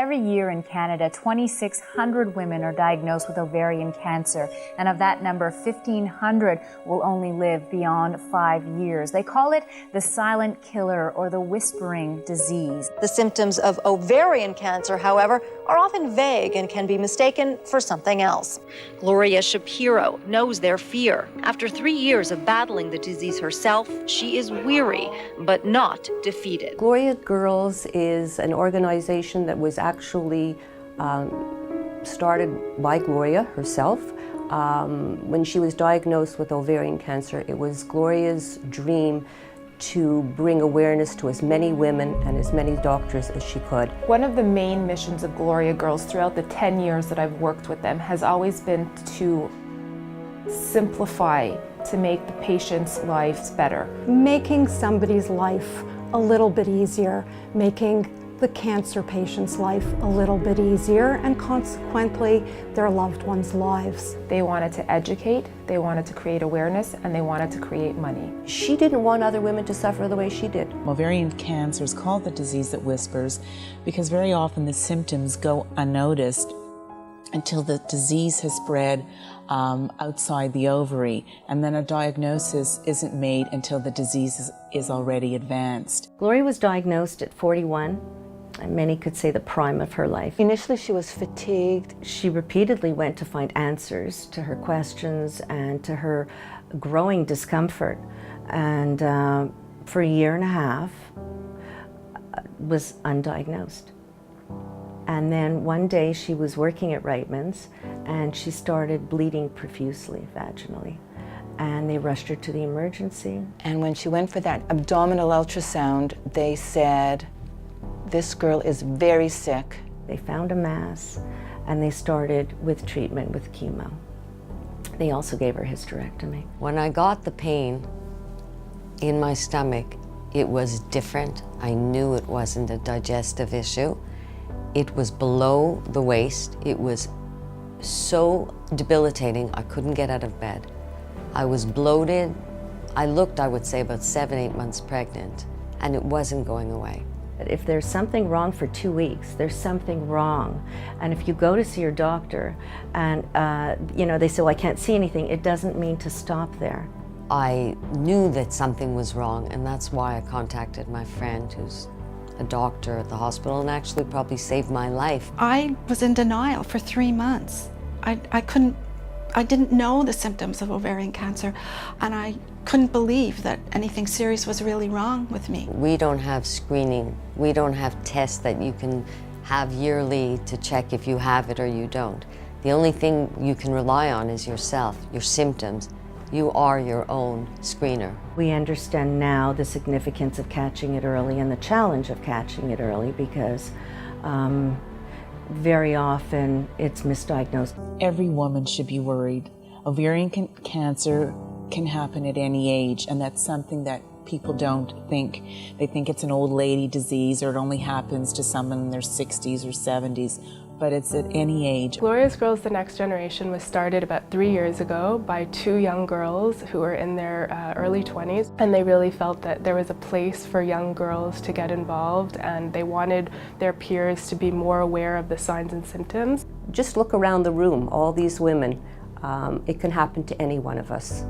Every year in Canada, 2,600 women are diagnosed with ovarian cancer, and of that number, 1,500 will only live beyond 5 years. They call it the silent killer or the whispering disease. The symptoms of ovarian cancer, however, are often vague and can be mistaken for something else. Gloria Shapiro knows their fear. After 3 years of battling the disease herself, she is weary, but not defeated. Gloria Girls is an organization that was actually started by Gloria herself. When she was diagnosed with ovarian cancer, it was Gloria's dream to bring awareness to as many women and as many doctors as she could. One of the main missions of Gloria Girls throughout the 10 years that I've worked with them has always been to simplify, to make the patients' lives better. Making somebody's life a little bit easier, making the cancer patient's life a little bit easier, and consequently their loved ones' lives. They wanted to educate, they wanted to create awareness, and they wanted to create money. She didn't want other women to suffer the way she did. Ovarian cancer is called the disease that whispers because very often the symptoms go unnoticed until the disease has spread outside the ovary, and then a diagnosis isn't made until the disease is already advanced. Gloria was diagnosed at 41. And many could say the prime of her life. Initially she was fatigued. She repeatedly went to find answers to her questions and to her growing discomfort. And for a year and a half, was undiagnosed. And then one day she was working at Reitman's and she started bleeding profusely, vaginally. And they rushed her to the emergency. And when she went for that abdominal ultrasound, they said, "This girl is very sick." They found a mass and they started with treatment with chemo. They also gave her hysterectomy. When I got the pain in my stomach, it was different. I knew it wasn't a digestive issue. It was below the waist. It was so debilitating, I couldn't get out of bed. I was bloated. I looked, I would say, about 7, 8 months pregnant, and it wasn't going away. If there's something wrong for 2 weeks, there's something wrong. And if you go to see your doctor and they say, well, I can't see anything, it doesn't mean to stop there. I knew that something was wrong, and that's why I contacted my friend who's a doctor at the hospital and actually probably saved my life. I was in denial for 3 months. I didn't know the symptoms of ovarian cancer, and I couldn't believe that anything serious was really wrong with me. We don't have screening. We don't have tests that you can have yearly to check if you have it or you don't. The only thing you can rely on is yourself, your symptoms. You are your own screener. We understand now the significance of catching it early and the challenge of catching it early because very often it's misdiagnosed. Every woman should be worried. Ovarian cancer can happen at any age, and that's something that people don't think. They think it's an old lady disease or it only happens to someone in their 60s or 70s, but it's at any age. Gloria's Girls, the Next Generation was started about 3 years ago by 2 young girls who were in their early 20s, and they really felt that there was a place for young girls to get involved, and they wanted their peers to be more aware of the signs and symptoms. Just look around the room, all these women. It can happen to any one of us.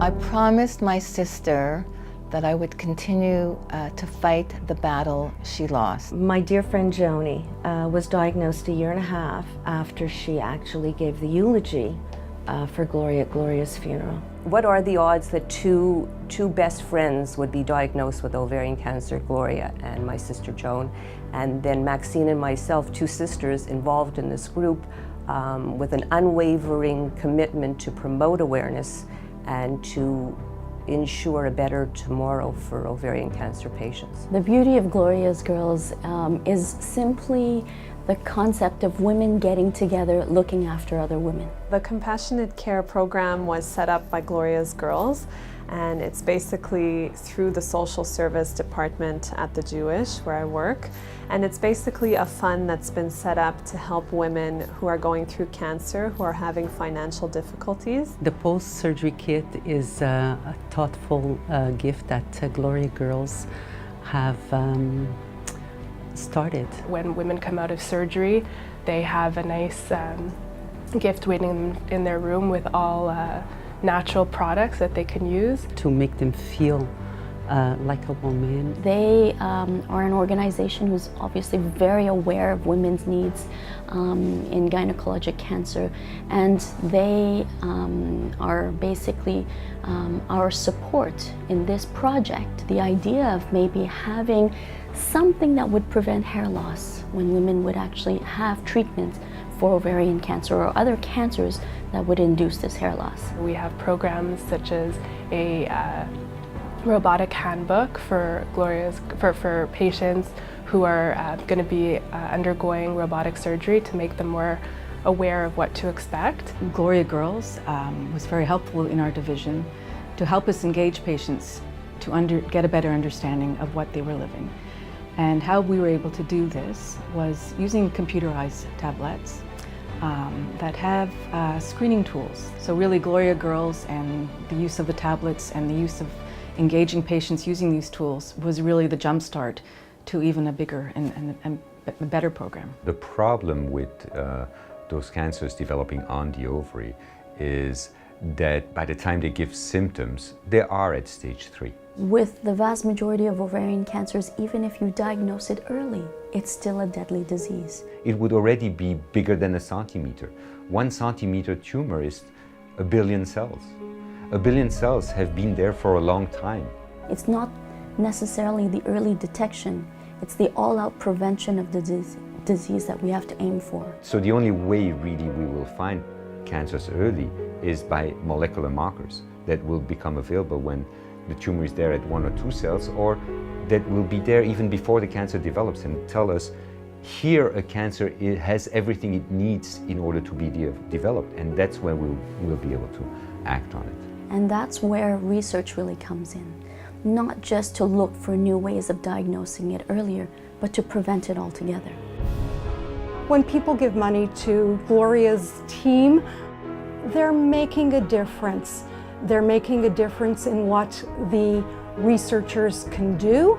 I promised my sister that I would continue to fight the battle she lost. My dear friend Joni was diagnosed a year and a half after she actually gave the eulogy for Gloria at Gloria's funeral. What are the odds that two best friends would be diagnosed with ovarian cancer, Gloria and my sister Joan, and then Maxine and myself, 2 sisters involved in this group with an unwavering commitment to promote awareness and to ensure a better tomorrow for ovarian cancer patients. The beauty of Gloria's Girls is simply the concept of women getting together, looking after other women. The Compassionate Care program was set up by Gloria's Girls, And it's basically through the social service department at the Jewish, where I work. And it's basically a fund that's been set up to help women who are going through cancer, who are having financial difficulties. The post-surgery kit is a thoughtful gift that Gloria girls have started. When women come out of surgery, they have a nice gift waiting in their room with all natural products that they can use. To make them feel like a woman. They are an organization who's obviously very aware of women's needs in gynecologic cancer, and they are basically our support in this project. The idea of maybe having something that would prevent hair loss when women would actually have treatment for ovarian cancer or other cancers that would induce this hair loss. We have programs such as a robotic handbook for for patients who are going to be undergoing robotic surgery to make them more aware of what to expect. Gloria Girls was very helpful in our division to help us engage patients to get a better understanding of what they were living. And how we were able to do this was using computerized tablets that have screening tools. So really Gloria Girls and the use of the tablets and the use of engaging patients using these tools was really the jumpstart to even a bigger and a better program. The problem with those cancers developing on the ovary is that by the time they give symptoms, they are at stage 3. With the vast majority of ovarian cancers, even if you diagnose it early, it's still a deadly disease. It would already be bigger than a centimeter. 1 centimeter tumor is 1 billion cells. 1 billion cells have been there for a long time. It's not necessarily the early detection, it's the all-out prevention of the disease that we have to aim for. So the only way really we will find cancers early is by molecular markers that will become available when the tumor is there at 1 or 2 cells, or that will be there even before the cancer develops and tell us, here a cancer has everything it needs in order to be developed, and that's when we'll be able to act on it. And that's where research really comes in. Not just to look for new ways of diagnosing it earlier, but to prevent it altogether. When people give money to Gloria's team, they're making a difference. They're making a difference in what the researchers can do,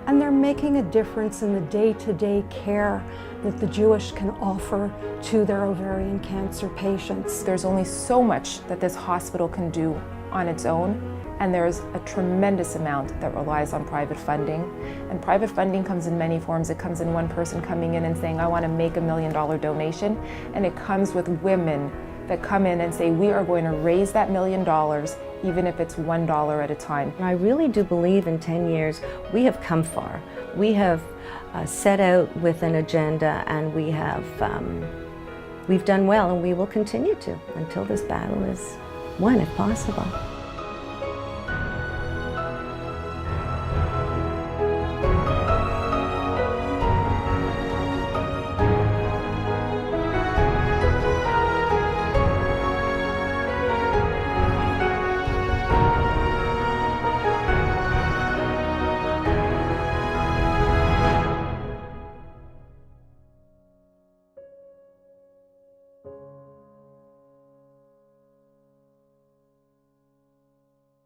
and they're making a difference in the day-to-day care that the Jewish can offer to their ovarian cancer patients. There's only so much that this hospital can do on its own, and there's a tremendous amount that relies on private funding. And private funding comes in many forms. It comes in one person coming in and saying, I want to make $1 million donation, and it comes with women that come in and say, we are going to raise that $1 million, even if it's $1 at a time. I really do believe in 10 years we have come far. We have set out with an agenda, and we've done well, and we will continue to until this battle is won, if possible.